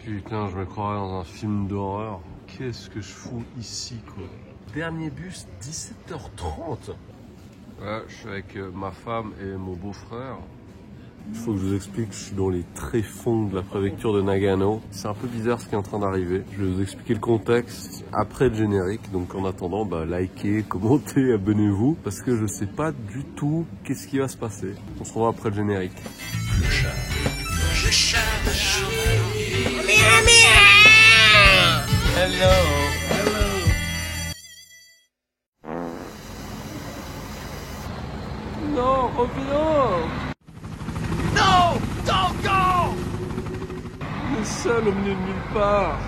Putain, je me croirais dans un film d'horreur. Qu'est-ce que je fous ici, quoi. Dernier bus, 17h30. Ouais, je suis avec ma femme et mon beau-frère. Il faut que je vous explique que je suis dans les tréfonds de la préfecture de Nagano. C'est un peu bizarre ce qui est en train d'arriver. Je vais vous expliquer le contexte après le générique. Donc en attendant, likez, commentez, abonnez-vous. Parce que je sais pas du tout qu'est-ce qui va se passer. On se revoit après le générique. Hello. Non, reviens. No! Don't go! Le seul au milieu de nulle part.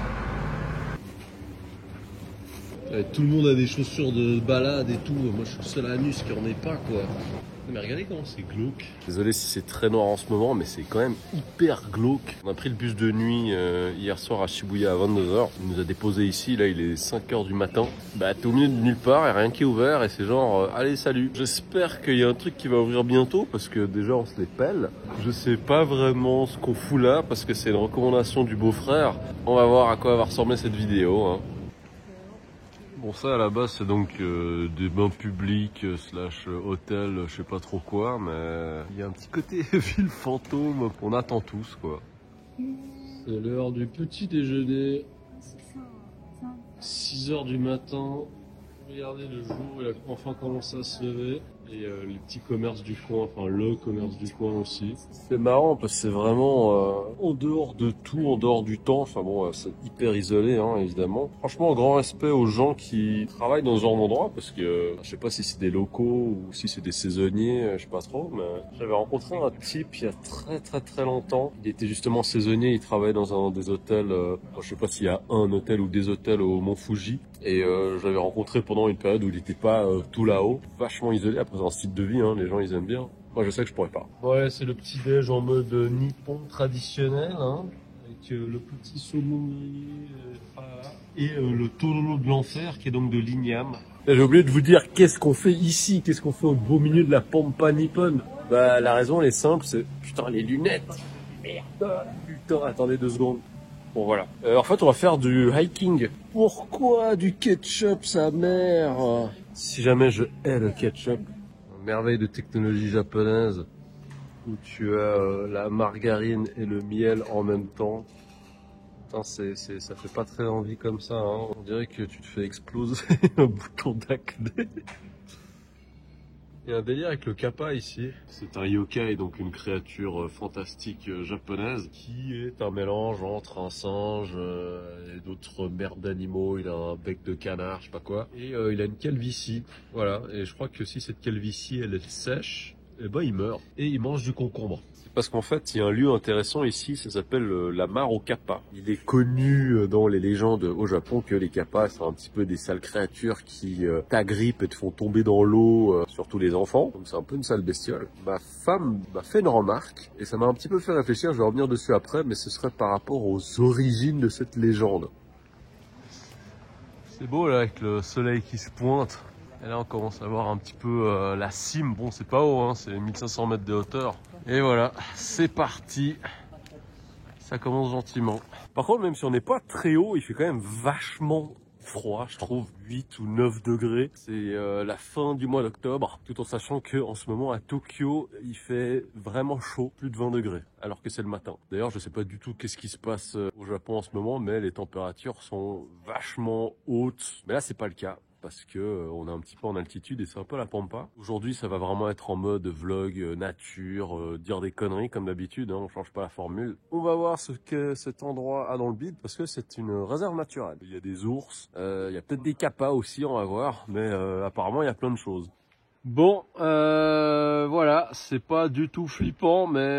Tout le monde a des chaussures de balade et tout. Moi, je suis le seul anus qui en est pas, quoi. Mais regardez comment c'est glauque. Désolé si c'est très noir en ce moment, mais c'est quand même hyper glauque. On a pris le bus de nuit hier soir à Shibuya à 22h. Il nous a déposé ici, là il est 5h du matin. T'es au milieu de nulle part, il n'y a rien qui est ouvert et c'est genre allez salut. J'espère qu'il y a un truc qui va ouvrir bientôt parce que déjà on se les pèle. Je sais pas vraiment ce qu'on fout là parce que c'est une recommandation du beau-frère. On va voir à quoi va ressembler cette vidéo, hein. Bon, ça à la base c'est donc des bains publics slash hôtel, je sais pas trop quoi, mais il y a un petit côté ville fantôme qu'on attend tous, quoi. C'est l'heure du petit déjeuner, 6h du matin. Regardez le jour, il a enfin commencé à se lever. Et les petits commerces du coin, enfin le commerce du coin aussi. C'est marrant parce que c'est vraiment en dehors de tout, en dehors du temps. Enfin bon, c'est hyper isolé, hein, évidemment. Franchement, grand respect aux gens qui travaillent dans ce genre d'endroit parce que je sais pas si c'est des locaux ou si c'est des saisonniers, je sais pas trop. Mais j'avais rencontré un type il y a très longtemps. Il était justement saisonnier, il travaillait dans un des hôtels. Je sais pas s'il y a un hôtel ou des hôtels au Mont Fuji. Et je l'avais rencontré pendant une période où il n'était pas tout là-haut, vachement isolé. Après, c'est un style de vie, hein, les gens ils aiment bien. Moi je sais que je pourrais pas. Ouais, c'est le petit déj en mode nippon traditionnel, hein, avec le petit saumon grillé et le tololo de l'enfer qui est donc de l'igname. J'ai oublié de vous dire qu'est-ce qu'on fait ici, qu'est-ce qu'on fait au beau milieu de la pampa nippone. La raison elle est simple, c'est putain les lunettes. Merde. Putain, attendez 2 secondes. Bon voilà. En fait on va faire du hiking. Pourquoi du ketchup sa mère? Si jamais je hais le ketchup, merveille de technologie japonaise où tu as la margarine et le miel en même temps. Putain, ça fait pas très envie comme ça, hein. On dirait que tu te fais exploser un bouton d'acné. Il y a un délire avec le kappa ici. C'est un yokai, donc une créature fantastique japonaise qui est un mélange entre un singe et d'autres merdes d'animaux. Il a un bec de canard, je sais pas quoi. Et il a une calvitie. Voilà. Et je crois que si cette calvitie elle est sèche, eh ben il meurt. Et il mange du concombre. Parce qu'en fait, il y a un lieu intéressant ici, ça s'appelle la mare aux kappas. Il est connu dans les légendes au Japon que les kappas sont un petit peu des sales créatures qui t'agrippent et te font tomber dans l'eau, surtout les enfants. Donc c'est un peu une sale bestiole. Ma femme m'a fait une remarque et ça m'a un petit peu fait réfléchir, je vais revenir dessus après, mais ce serait par rapport aux origines de cette légende. C'est beau là avec le soleil qui se pointe. Et là on commence à voir un petit peu la cime. Bon c'est pas haut, hein, c'est 1500 mètres de hauteur. Et voilà, c'est parti. Ça commence gentiment. Par contre, même si on n'est pas très haut, il fait quand même vachement froid, je trouve, 8 ou 9 degrés. C'est la fin du mois d'octobre, tout en sachant qu'en ce moment à Tokyo, il fait vraiment chaud, plus de 20 degrés, alors que c'est le matin. D'ailleurs, je sais pas du tout qu'est-ce qui se passe au Japon en ce moment, mais les températures sont vachement hautes. Mais là, c'est pas le cas. Parce que on est un petit peu en altitude et c'est un peu la pampa. Aujourd'hui, ça va vraiment être en mode vlog, nature, dire des conneries comme d'habitude, hein, on change pas la formule. On va voir ce que cet endroit a dans le bide parce que c'est une réserve naturelle. Il y a des ours, il y a peut-être des kappas aussi, on va voir, mais apparemment il y a plein de choses. Bon, voilà, c'est pas du tout flippant, mais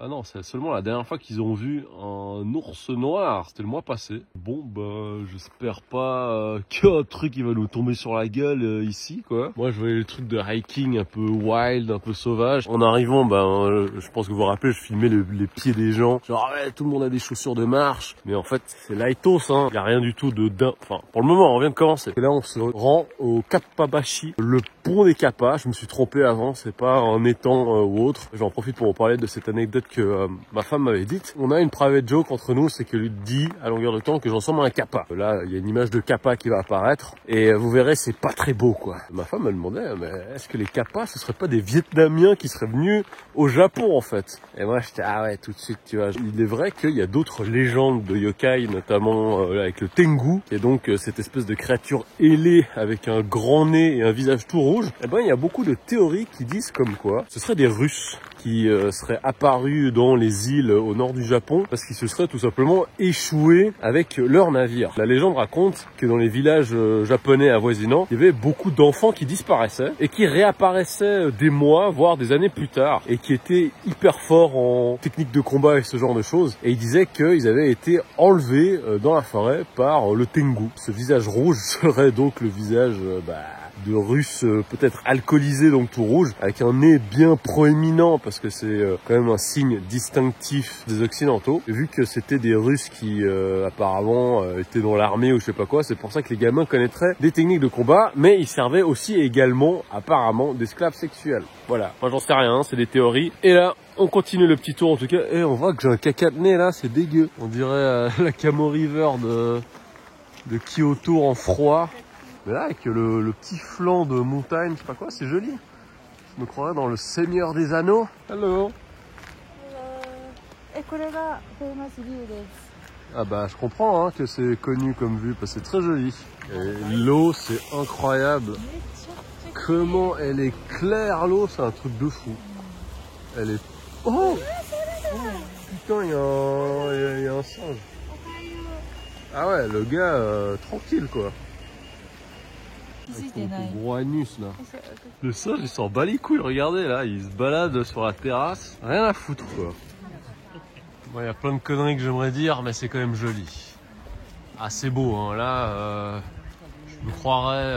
ah non, c'est seulement la dernière fois qu'ils ont vu un ours noir. C'était le mois passé. Bon, j'espère pas qu'il y a un truc qui va nous tomber sur la gueule ici, quoi. Moi, je voyais le truc de hiking un peu wild, un peu sauvage. En arrivant, je pense que vous vous rappelez, je filmais les pieds des gens. Genre, ouais, tout le monde a des chaussures de marche. Mais en fait, c'est lightos, hein. Il y a rien du tout de dingue. Enfin, pour le moment, on vient de commencer. Et là, on se rend au Kappabashi, le pont des Kappas. Je me suis trompé avant, c'est pas un étang ou autre. J'en profite pour vous parler de cette anecdote que que ma femme m'avait dit. On a une private joke entre nous, c'est que lui dit à longueur de temps que j'en ressemble à un kappa. Là, il y a une image de kappa qui va apparaître et vous verrez, c'est pas très beau quoi. Ma femme me demandait, mais est-ce que les kappas, ce seraient pas des Vietnamiens qui seraient venus au Japon en fait? Et moi j'étais ah ouais, tout de suite tu vois. Il est vrai qu'il y a d'autres légendes de yokai, notamment avec le Tengu, qui est donc cette espèce de créature ailée avec un grand nez et un visage tout rouge. Et ben il y a beaucoup de théories qui disent comme quoi ce seraient des Russes qui seraient apparus dans les îles au nord du Japon parce qu'ils se seraient tout simplement échoués avec leur navire. La légende raconte que dans les villages japonais avoisinants, il y avait beaucoup d'enfants qui disparaissaient et qui réapparaissaient des mois, voire des années plus tard, et qui étaient hyper forts en technique de combat et ce genre de choses. Et ils disaient qu'ils avaient été enlevés dans la forêt par le Tengu. Ce visage rouge serait donc le visage de Russes peut-être alcoolisés, donc tout rouge, avec un nez bien proéminent parce que c'est quand même un signe distinctif des Occidentaux. Et vu que c'était des Russes qui apparemment étaient dans l'armée ou je sais pas quoi, c'est pour ça que les gamins connaîtraient des techniques de combat, mais ils servaient aussi également apparemment d'esclaves sexuels. Voilà, moi j'en sais rien, c'est des théories. Et là, on continue le petit tour en tout cas, et on voit que j'ai un caca de nez là, c'est dégueu. On dirait la Camo River de Kyoto en froid. Mais là, avec le petit flanc de montagne, je sais pas quoi, c'est joli. Je me croirais dans le Seigneur des Anneaux. Hello. Ah bah, je comprends hein, que c'est connu comme vue, parce que c'est très joli. Et l'eau, c'est incroyable. Comment elle est claire, l'eau, c'est un truc de fou. Elle est... Oh, putain, il y a un singe. Ah ouais, le gars, tranquille quoi. Avec ton gros anus là. Le singe il s'en bat les couilles, regardez là, il se balade sur la terrasse. Rien à foutre quoi. Bon, y a plein de conneries que j'aimerais dire, mais c'est quand même joli. Ah c'est beau hein, là je me croirais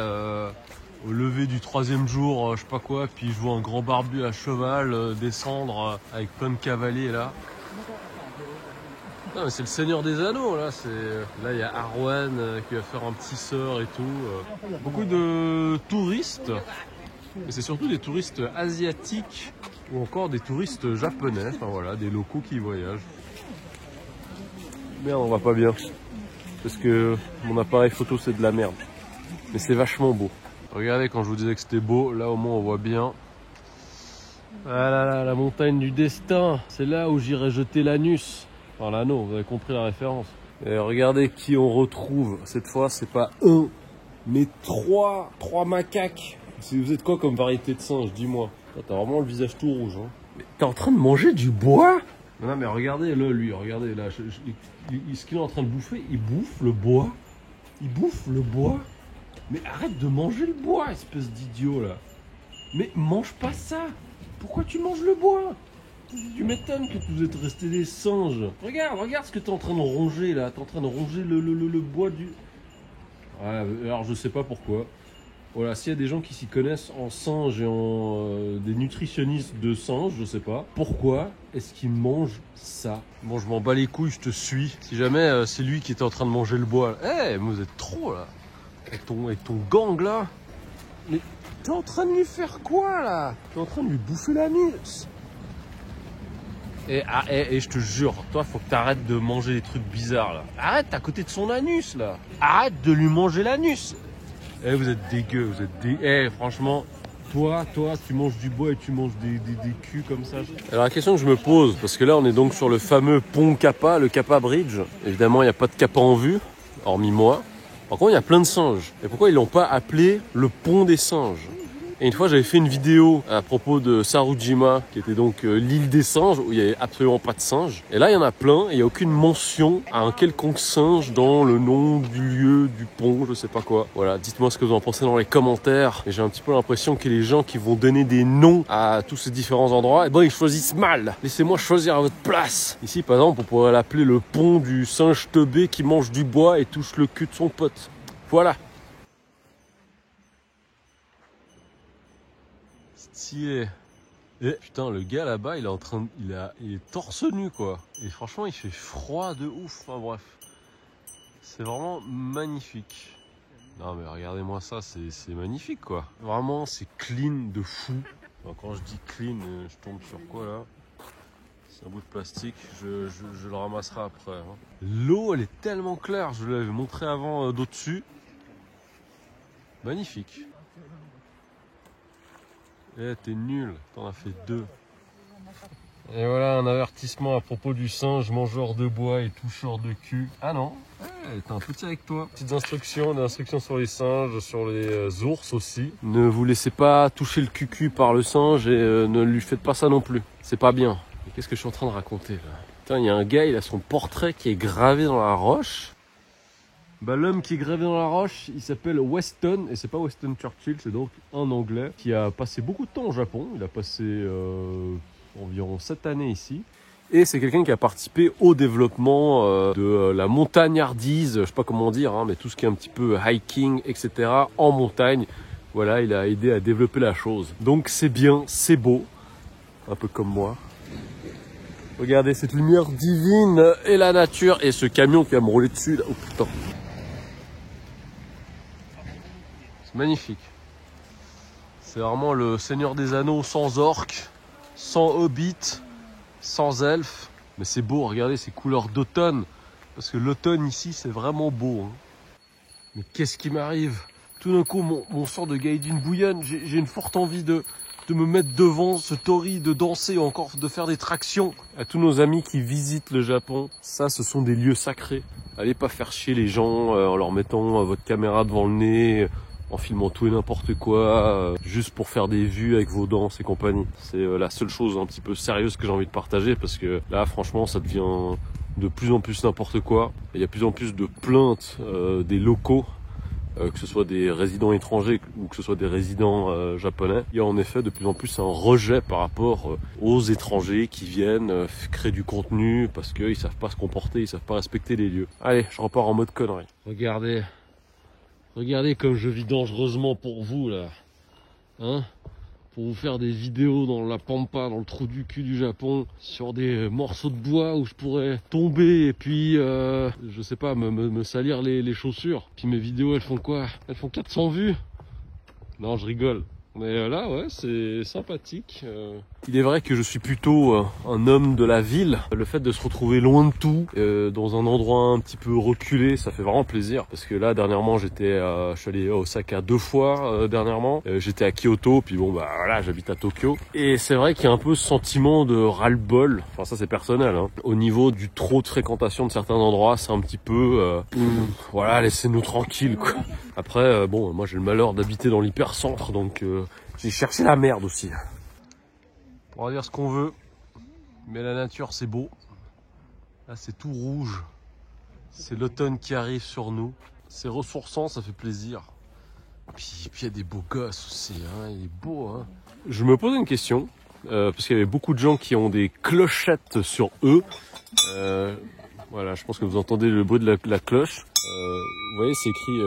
au lever du 3e jour, je sais pas quoi, puis je vois un grand barbu à cheval descendre avec plein de cavaliers là. Non, mais c'est le Seigneur des Anneaux là, là il y a Arwen qui va faire un petit sort et tout. Beaucoup de touristes, mais c'est surtout des touristes asiatiques ou encore des touristes japonais, enfin voilà, des locaux qui voyagent. Merde, on va pas bien, parce que mon appareil photo c'est de la merde, mais c'est vachement beau. Regardez, quand je vous disais que c'était beau, là au moins on voit bien. Ah là là, la montagne du destin, c'est là où j'irai jeter l'anus. Enfin l'anneau, vous avez compris la référence. Et regardez qui on retrouve. Cette fois, c'est pas un, mais trois macaques. Vous êtes quoi comme variété de singe, dis-moi. T'as vraiment le visage tout rouge. Hein. Mais t'es en train de manger du bois? Non mais regardez-le lui, regardez là. Ce qu'il est en train de bouffer, il bouffe le bois. Il bouffe le bois. Mais arrête de manger le bois, espèce d'idiot là. Mais mange pas ça. Pourquoi tu manges le bois? Tu m'étonnes que vous êtes restés des singes. Regarde ce que tu es en train de ronger là. Tu es en train de ronger le bois du... Ouais, alors je sais pas pourquoi. Voilà, s'il y a des gens qui s'y connaissent en singes et en des nutritionnistes de singes, je sais pas. Pourquoi est-ce qu'ils mangent ça? Bon, je m'en bats les couilles, je te suis. Si jamais c'est lui qui était en train de manger le bois. Eh, mais vous êtes trop là. Avec ton gang là. Mais t'es en train de lui faire quoi là? T'es en train de lui bouffer l'anus. Et je te jure, toi, faut que t'arrêtes de manger des trucs bizarres, là. Arrête, à côté de son anus, là. Arrête de lui manger l'anus. Eh, vous êtes dégueux, vous êtes dégueux. Eh, franchement, toi, tu manges du bois et tu manges des culs comme ça. Alors, la question que je me pose, parce que là, on est donc sur le fameux pont Kappa, le Kappa Bridge. Évidemment, il n'y a pas de Kappa en vue, hormis moi. Par contre, il y a plein de singes. Et pourquoi ils l'ont pas appelé le pont des singes? Et une fois, j'avais fait une vidéo à propos de Sarujima, qui était donc l'île des singes, où il n'y avait absolument pas de singes. Et là, il y en a plein, et il n'y a aucune mention à un quelconque singe dans le nom du lieu, du pont, je sais pas quoi. Voilà, dites-moi ce que vous en pensez dans les commentaires. Et j'ai un petit peu l'impression que les gens qui vont donner des noms à tous ces différents endroits, eh ben, ils choisissent mal. Laissez-moi choisir à votre place. Ici, par exemple, on pourrait l'appeler le pont du singe teubé qui mange du bois et touche le cul de son pote. Voilà. Stylé. Et putain, le gars là-bas, il est torse nu quoi. Et franchement, il fait froid de ouf. Enfin bref, c'est vraiment magnifique. Non mais regardez-moi ça, c'est magnifique quoi. Vraiment, c'est clean de fou. Enfin, quand je dis clean, je tombe sur quoi là? C'est un bout de plastique, je le ramasserai après. Hein. L'eau, elle est tellement claire, je l'avais montré avant d'au-dessus. Magnifique. Eh, t'es nul, t'en as fait 2. Et voilà un avertissement à propos du singe mangeur de bois et toucheur de cul. Ah non, t'as un petit avec toi. Petites instructions, des instructions sur les singes, sur les ours aussi. Ne vous laissez pas toucher le cucu par le singe et ne lui faites pas ça non plus. C'est pas bien. Mais qu'est-ce que je suis en train de raconter là? Putain, il y a un gars, il a son portrait qui est gravé dans la roche. Bah, l'homme qui est gravé dans la roche, il s'appelle Weston, et c'est pas Weston Churchill, c'est donc un Anglais qui a passé beaucoup de temps au Japon. Il a passé environ 7 années ici. Et c'est quelqu'un qui a participé au développement de la montagnardise, je sais pas comment dire, hein, mais tout ce qui est un petit peu hiking, etc. en montagne. Voilà, il a aidé à développer la chose. Donc c'est bien, c'est beau, un peu comme moi. Regardez cette lumière divine et la nature et ce camion qui va me rouler dessus là. Oh putain. C'est magnifique. C'est vraiment le Seigneur des Anneaux sans orques, sans hobbits, sans elfes. Mais c'est beau, regardez ces couleurs d'automne. Parce que l'automne ici, c'est vraiment beau. Hein. Mais qu'est-ce qui m'arrive? Tout d'un coup, mon sang de Gaijin bouillonne. J'ai une forte envie de me mettre devant ce tori, de danser ou encore de faire des tractions. À tous nos amis qui visitent le Japon, ça, ce sont des lieux sacrés. Allez pas faire chier les gens en leur mettant votre caméra devant le nez, en filmant tout et n'importe quoi, juste pour faire des vues avec vos danses et compagnie. C'est la seule chose un petit peu sérieuse que j'ai envie de partager parce que là, franchement, ça devient de plus en plus n'importe quoi. Il y a de plus en plus de plaintes des locaux. Que ce soit des résidents étrangers ou que ce soit des résidents japonais, il y a en effet de plus en plus un rejet par rapport aux étrangers qui viennent créer du contenu parce qu'ils savent pas se comporter, ils savent pas respecter les lieux. Allez, je repars en mode connerie. Regardez comme je vis dangereusement pour vous là, hein, pour vous faire des vidéos dans la pampa, dans le trou du cul du Japon, sur des morceaux de bois où je pourrais tomber et puis, je sais pas, me salir les chaussures. Puis mes vidéos, elles font quoi? Elles font 400 vues? Non, je rigole. Mais là, ouais, c'est sympathique. Il est vrai que je suis plutôt un homme de la ville. Le fait de se retrouver loin de tout, dans un endroit un petit peu reculé, ça fait vraiment plaisir. Parce que là, dernièrement, je suis allé à Osaka 2 fois dernièrement. J'étais à Kyoto, puis bon, bah voilà, j'habite à Tokyo. Et c'est vrai qu'il y a un peu ce sentiment de ras-le-bol. Enfin, ça c'est personnel. Hein. Au niveau du trop de fréquentation de certains endroits, c'est un petit peu, voilà, laissez-nous tranquilles, quoi. Après, bon, moi j'ai le malheur d'habiter dans l'hypercentre, donc j'ai cherché la merde aussi. On pourra dire ce qu'on veut, mais la nature c'est beau. Là c'est tout rouge. C'est l'automne qui arrive sur nous. C'est ressourçant, ça fait plaisir. Puis il y a des beaux gosses aussi, hein. Il est beau. Hein. Je me posais une question, parce qu'il y avait beaucoup de gens qui ont des clochettes sur eux. Voilà, je pense que vous entendez le bruit de la cloche. Vous voyez, c'est écrit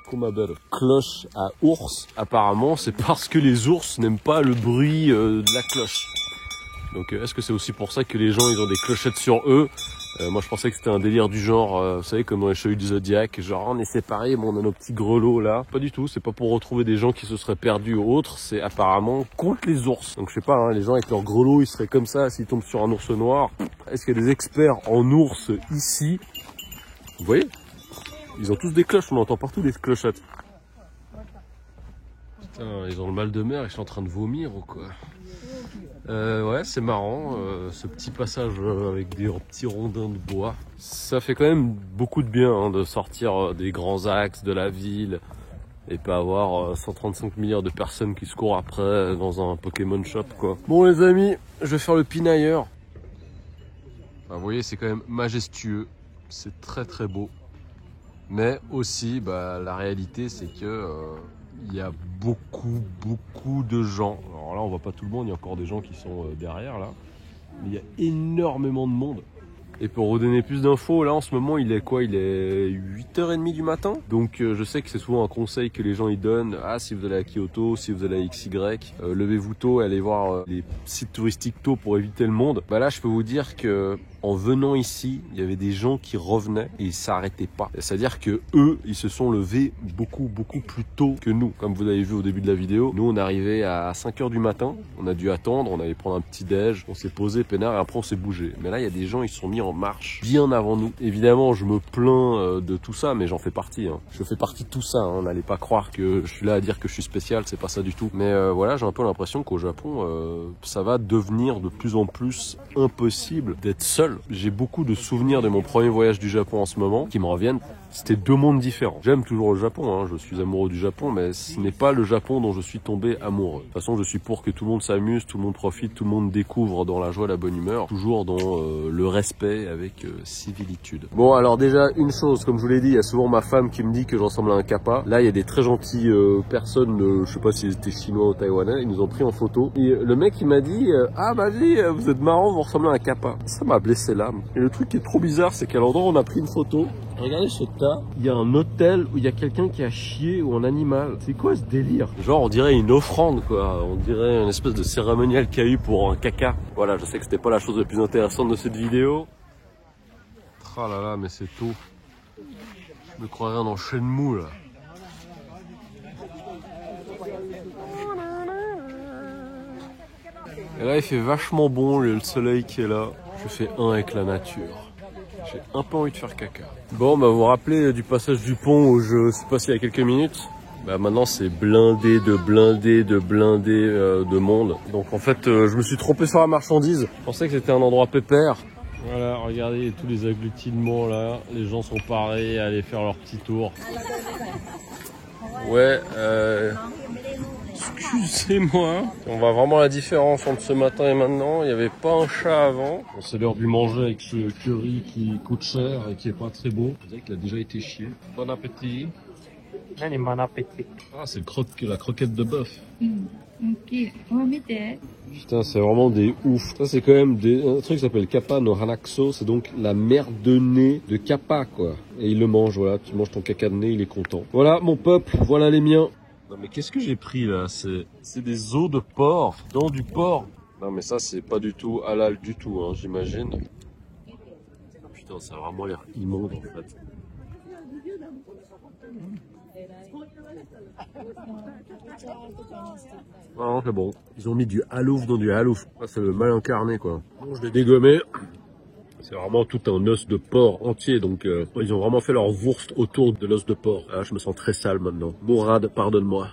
Kumabel, cloche à ours. Apparemment, c'est parce que les ours n'aiment pas le bruit de la cloche. Donc, est-ce que c'est aussi pour ça que les gens ils ont des clochettes sur eux? Moi, je pensais que c'était un délire du genre, vous savez, comme dans les Chevaliers du Zodiac, genre on est séparés, bon, on a nos petits grelots là. Pas du tout, c'est pas pour retrouver des gens qui se seraient perdus ou autres, c'est apparemment contre les ours. Donc, je sais pas, hein, les gens avec leurs grelots, ils seraient comme ça s'ils tombent sur un ours noir. Est-ce qu'il y a des experts en ours ici? Vous voyez? Ils ont tous des cloches, on entend partout des clochettes. Putain, ils ont le mal de mer, ils sont en train de vomir ou quoi? Ouais, c'est marrant, ce petit passage avec des petits rondins de bois. Ça fait quand même beaucoup de bien hein, de sortir des grands axes de la ville et pas avoir 135 milliards de personnes qui se courent après dans un Pokémon Shop, quoi. Bon les amis, je vais faire le pinailleur. Bah, vous voyez, c'est quand même majestueux, c'est très très beau. Mais aussi, bah, la réalité, c'est que il y a beaucoup de gens. Alors là, on voit pas tout le monde, il y a encore des gens qui sont derrière là. Mais il y a énormément de monde. Et pour vous donner plus d'infos, là en ce moment, il est quoi? Il est 8h30 du matin. Donc je sais que c'est souvent un conseil que les gens ils donnent. Ah, si vous allez à Kyoto, si vous allez à XY, levez-vous tôt et allez voir les sites touristiques tôt pour éviter le monde. Bah là, je peux vous dire que en venant ici, il y avait des gens qui revenaient et ils s'arrêtaient pas. C'est-à-dire que eux, ils se sont levés beaucoup plus tôt que nous. Comme vous avez vu au début de la vidéo, nous on est arrivé à 5 h du matin, on a dû attendre, on allait prendre un petit déj, on s'est posé peinard et après on s'est bougé. Mais là il y a des gens, ils se sont mis en marche bien avant nous. Évidemment je me plains de tout ça, mais j'en fais partie. Hein. Je fais partie de tout ça, hein. N'allez pas croire que je suis là à dire que je suis spécial, c'est pas ça du tout. Mais voilà, j'ai un peu l'impression qu'au Japon, ça va devenir de plus en plus impossible d'être seul. J'ai beaucoup de souvenirs de mon premier voyage du Japon en ce moment qui me reviennent. C'était deux mondes différents. J'aime toujours le Japon, hein. Je suis amoureux du Japon, mais ce n'est pas le Japon dont je suis tombé amoureux. De toute façon, je suis pour que tout le monde s'amuse, tout le monde profite, tout le monde découvre dans la joie et la bonne humeur, toujours dans le respect avec civilitude. Bon, alors déjà, une chose, comme je vous l'ai dit, il y a souvent ma femme qui me dit que je ressemble à un kappa. Là, il y a des très gentilles personnes, je sais pas s'ils étaient chinois ou taïwanais, ils nous ont pris en photo. Et le mec, il m'a dit, ah, Magie, vous êtes marrant, vous ressemblez à un kappa. Ça m'a blessé l'âme. Et le truc qui est trop bizarre, c'est qu'à l'endroit où on a pris une photo, regardez ce tas, il y a un hôtel où il y a quelqu'un qui a chié ou un animal. C'est quoi ce délire? Genre on dirait une offrande quoi, on dirait une espèce de cérémonial qu'il y a eu pour un caca. Voilà, je sais que c'était pas la chose la plus intéressante de cette vidéo. Ah là là, mais c'est tôt. Je me croirais dans Shenmue là. Et là il fait vachement bon, le soleil qui est là. Je fais un avec la nature. J'ai un peu envie de faire caca. Bon, bah vous vous rappelez du passage du pont où je suis passé il y a quelques minutes? Bah maintenant c'est blindé de monde. Donc en fait je me suis trompé sur la marchandise. Je pensais que c'était un endroit pépère. Voilà, regardez tous les agglutinements là. Les gens sont parés à aller faire leur petit tour. Ouais, excusez-moi. On voit vraiment la différence entre ce matin et maintenant. Il n'y avait pas un chat avant. Bon, c'est l'heure du manger avec ce curry qui coûte cher et qui est pas très beau. Vous savez qu'il a déjà été chié. Bon appétit. Allez, bon appétit. Ah, c'est la croquette de bœuf. Putain, c'est vraiment des ouf. Ça, c'est quand même un truc qui s'appelle kappa no hanakso. C'est donc la merde de nez de kappa, quoi. Et il le mange, voilà. Tu manges ton caca de nez, il est content. Voilà, mon peuple, voilà les miens. Non, mais qu'est-ce que j'ai pris, là? C'est des os de porc, dents du porc. Non, mais ça, c'est pas du tout halal du tout, hein, j'imagine. Putain, ça a vraiment l'air immonde, en fait. Non, c'est bon. Ils ont mis du halouf dans du halouf. C'est le mal incarné, quoi. Bon, je l'ai dégommé. C'est vraiment tout un os de porc entier. Donc, ils ont vraiment fait leur wurst autour de l'os de porc. Ah, je me sens très sale maintenant. Mourad, pardonne-moi.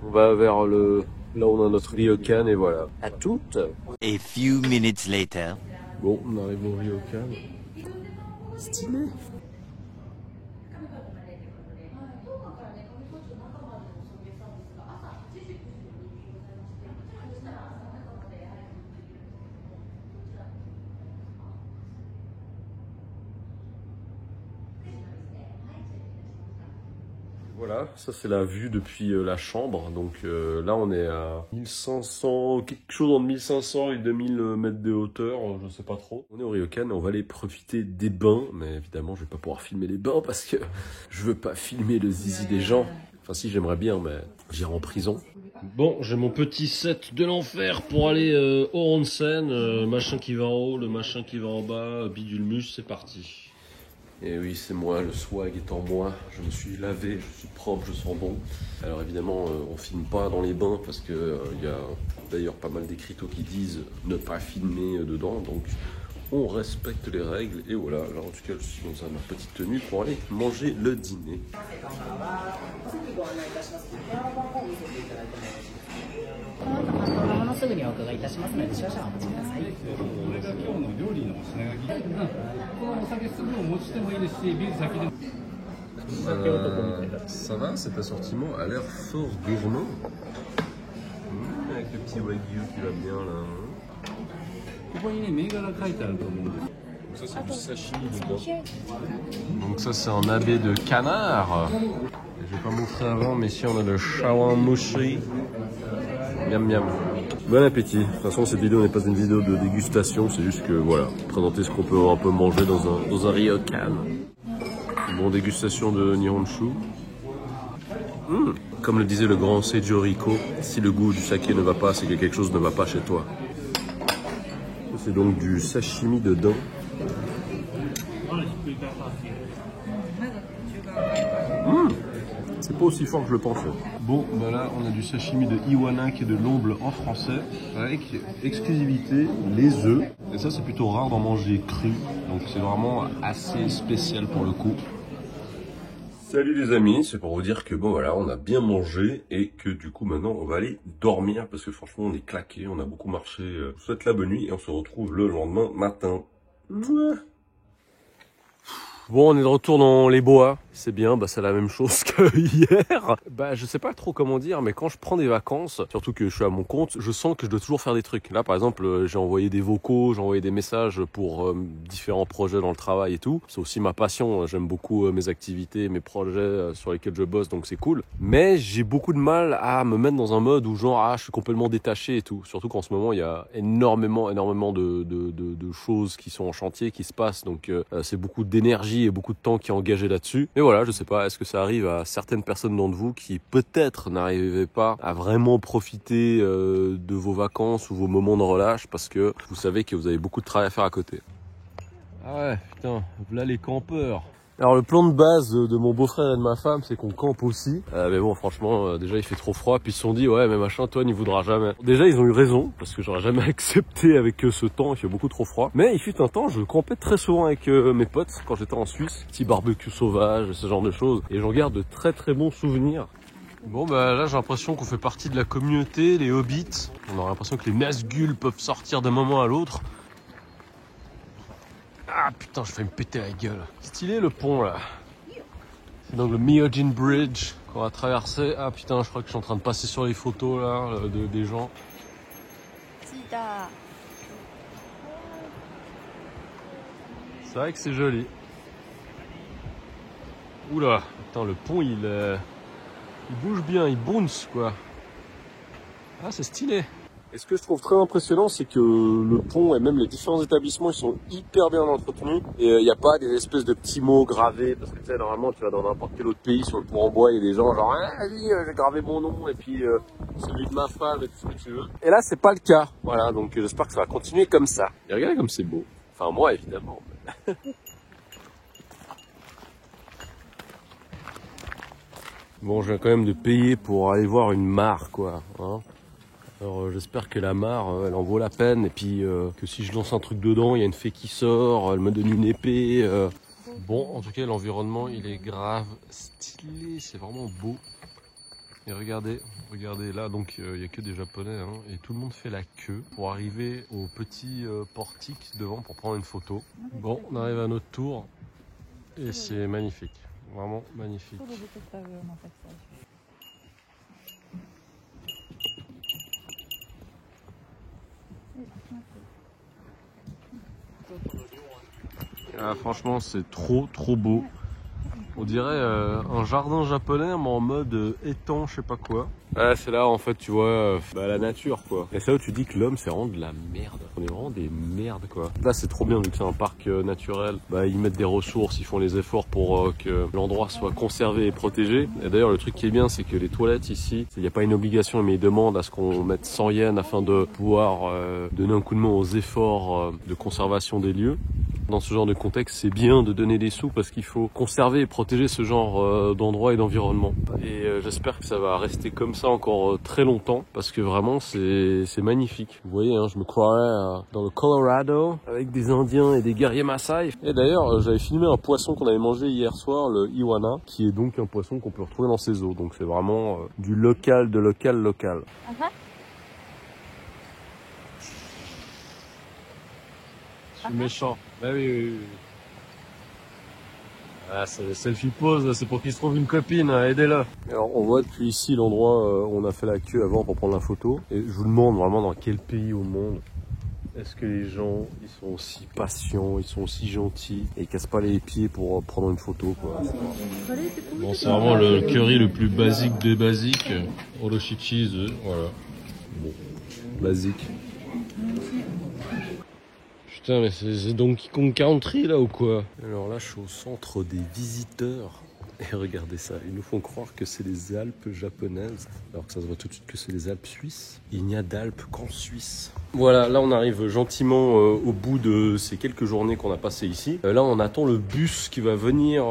On va vers là où on a notre ryokan et voilà. À toutes. A few minutes later. Bon, on arrive au ryokan. Stylé. Voilà, ça c'est la vue depuis la chambre. Donc là on est à 1500, quelque chose entre 1500 et 2000 mètres de hauteur, je sais pas trop. On est au ryokan et on va aller profiter des bains. Mais évidemment je vais pas pouvoir filmer les bains parce que je veux pas filmer le zizi des gens. Enfin si, j'aimerais bien, mais j'irai en prison. Bon, j'ai mon petit set de l'enfer pour aller au onsen. Machin qui va en haut, le machin qui va en bas, bidulmus, c'est parti. Et oui, c'est moi, le swag est en moi. Je me suis lavé, je suis propre, je sens bon. Alors évidemment, on filme pas dans les bains parce que y a d'ailleurs pas mal d'écriteaux qui disent ne pas filmer dedans. Donc on respecte les règles. Et voilà, alors en tout cas, je suis dans ma petite tenue pour aller manger le dîner. Ça va, cet assortiment a l'air fort gourmand. Avec le petit wagyu qui va bien là. Donc ça c'est du sashimi dedans. Donc ça c'est un nabé de canard. Je vais pas montrer avant, mais ici on a le shawarmushi. Miam miam. Bon appétit. De toute façon cette vidéo n'est pas une vidéo de dégustation, c'est juste que voilà, présenter ce qu'on peut un peu manger dans un ryokan. Bon, dégustation de nihonshu. Comme le disait le grand Seiji Rico, si le goût du saké ne va pas, c'est que quelque chose ne va pas chez toi. C'est donc du sashimi de daim. C'est pas aussi fort que je le pensais. Bon, bah là, on a du sashimi de Iwana qui est de l'omble en français, avec exclusivité les œufs. Et ça, c'est plutôt rare d'en manger cru, donc c'est vraiment assez spécial pour le coup. Salut les amis, c'est pour vous dire que bon voilà, on a bien mangé et que du coup maintenant on va aller dormir parce que franchement on est claqué, on a beaucoup marché. Je vous souhaite la bonne nuit et on se retrouve le lendemain matin. Bon, on est de retour dans les bois, c'est bien, bah c'est la même chose que hier. Bah je sais pas trop comment dire, mais quand je prends des vacances, surtout que je suis à mon compte, je sens que je dois toujours faire des trucs. Là par exemple, j'ai envoyé des vocaux, j'ai envoyé des messages pour différents projets dans le travail et tout. C'est aussi ma passion, j'aime beaucoup mes activités, mes projets sur lesquels je bosse, donc c'est cool. Mais j'ai beaucoup de mal à me mettre dans un mode où genre je suis complètement détaché et tout. Surtout qu'en ce moment il y a énormément de choses qui sont en chantier, qui se passent, donc c'est beaucoup d'énergie et beaucoup de temps qui est engagé là-dessus. Mais voilà, je sais pas, est-ce que ça arrive à certaines personnes d'entre vous qui peut-être n'arrivaient pas à vraiment profiter de vos vacances ou vos moments de relâche parce que vous savez que vous avez beaucoup de travail à faire à côté. Ah ouais, putain, voilà les campeurs. Alors le plan de base de mon beau-frère et de ma femme, c'est qu'on campe aussi. Mais bon, franchement, déjà il fait trop froid. Puis ils se sont dit, ouais, mais machin, toi, n'y voudra jamais. Déjà, ils ont eu raison, parce que j'aurais jamais accepté avec ce temps, il fait beaucoup trop froid. Mais il fut un temps, je campais très souvent avec mes potes quand j'étais en Suisse. Petit barbecue sauvage, ce genre de choses. Et j'en garde de très très bons souvenirs. Bon bah là j'ai l'impression qu'on fait partie de la communauté, les hobbits. On a l'impression que les Nazgûl peuvent sortir d'un moment à l'autre. Ah putain, je vais me péter la gueule. Stylé le pont là. C'est donc le Myojin Bridge qu'on va traverser. Ah putain, je crois que je suis en train de passer sur les photos là des gens. C'est vrai que c'est joli. Oula, putain le pont il bouge bien, il bounce quoi. Ah c'est stylé. Et ce que je trouve très impressionnant, c'est que le pont et même les différents établissements, ils sont hyper bien entretenus. Et il n'y a pas des espèces de petits mots gravés. Parce que tu sais, normalement, tu vas dans n'importe quel autre pays sur le pont en bois, il y a des gens genre, ah oui, j'ai gravé mon nom et puis celui de ma femme et tout ce que tu veux. Et là, c'est pas le cas. Voilà, donc j'espère que ça va continuer comme ça. Et regardez comme c'est beau. Enfin, moi, évidemment. Bon, je viens quand même de payer pour aller voir une mare, quoi. Hein. Alors j'espère que la mare, elle en vaut la peine et puis que si je lance un truc dedans, il y a une fée qui sort, elle me donne une épée. Bon, en tout cas, l'environnement, il est grave stylé, c'est vraiment beau. Et regardez là, donc il n'y a que des Japonais hein, et tout le monde fait la queue pour arriver au petit portique devant pour prendre une photo. Bon, on arrive à notre tour et c'est magnifique, vraiment magnifique. Ah, franchement, c'est trop beau. On dirait un jardin japonais mais en mode étang, je sais pas quoi. Ah, c'est là en fait tu vois la nature quoi. Et c'est là où tu dis que l'homme c'est vraiment de la merde. On est vraiment des merdes quoi. Là c'est trop bien vu que c'est un parc naturel. Bah ils mettent des ressources, ils font les efforts pour que l'endroit soit conservé et protégé. Et d'ailleurs le truc qui est bien c'est que les toilettes ici, il n'y a pas une obligation mais ils demandent à ce qu'on mette 100 yens afin de pouvoir donner un coup de main aux efforts de conservation des lieux. Dans ce genre de contexte, c'est bien de donner des sous parce qu'il faut conserver et protéger ce genre d'endroits et d'environnement. Et j'espère que ça va rester comme ça encore très longtemps parce que vraiment c'est magnifique. Vous voyez, hein, je me croirais dans le Colorado avec des Indiens et des guerriers Maasai. Et d'ailleurs, j'avais filmé un poisson qu'on avait mangé hier soir, le Iwana, qui est donc un poisson qu'on peut retrouver dans ces eaux. Donc c'est vraiment du local de local. Je suis méchant. Bah oui. Ah, c'est selfie pose, c'est pour qu'il se trouve une copine, aidez-le. Alors on voit depuis ici l'endroit où on a fait la queue avant pour prendre la photo. Et je vous demande vraiment dans quel pays au monde est-ce que les gens ils sont aussi patients, ils sont aussi gentils et ils cassent pas les pieds pour prendre une photo quoi. Bon c'est vraiment le curry le plus basique des basiques. Orochi cheese, voilà. Bon, basique. Putain mais c'est Donkey Kong Country là ou quoi? Alors là je suis au centre des visiteurs Et regardez ça, ils nous font croire que c'est les Alpes japonaises, alors que ça se voit tout de suite que c'est les Alpes suisses. Il n'y a d'Alpes qu'en Suisse. Voilà, là on arrive gentiment au bout de ces quelques journées qu'on a passées ici. Là on attend le bus qui va venir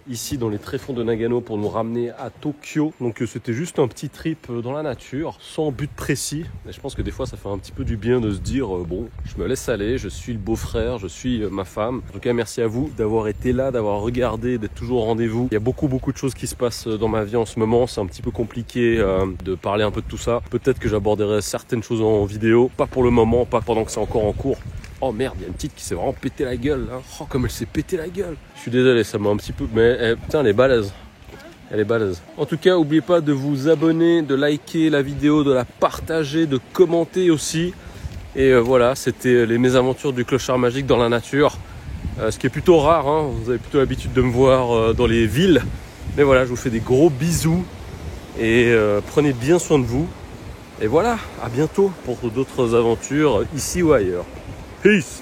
ici dans les tréfonds de Nagano pour nous ramener à Tokyo. Donc c'était juste un petit trip dans la nature, sans but précis. Mais je pense que des fois ça fait un petit peu du bien de se dire bon, je me laisse aller, je suis le beau-frère, je suis ma femme. En tout cas merci à vous d'avoir été là, d'avoir regardé, d'être toujours au rendez-vous. Il y a beaucoup de choses qui se passent dans ma vie en ce moment. C'est un petit peu compliqué de parler un peu de tout ça. Peut-être que j'aborderai certaines choses en vidéo. Pas pour le moment, pas pendant que c'est encore en cours. Oh merde, il y a une petite qui s'est vraiment pété la gueule là. Oh comme elle s'est pété la gueule. Je suis désolé, ça m'a un petit peu... Mais putain, elle est balèze. Elle est balèze. En tout cas, n'oubliez pas de vous abonner, de liker la vidéo, de la partager, de commenter aussi. Et voilà, c'était les mésaventures du clochard magique dans la nature. Ce qui est plutôt rare, hein. Vous avez plutôt l'habitude de me voir dans les villes. Mais voilà, je vous fais des gros bisous. Et prenez bien soin de vous. Et voilà, à bientôt pour d'autres aventures ici ou ailleurs. Peace!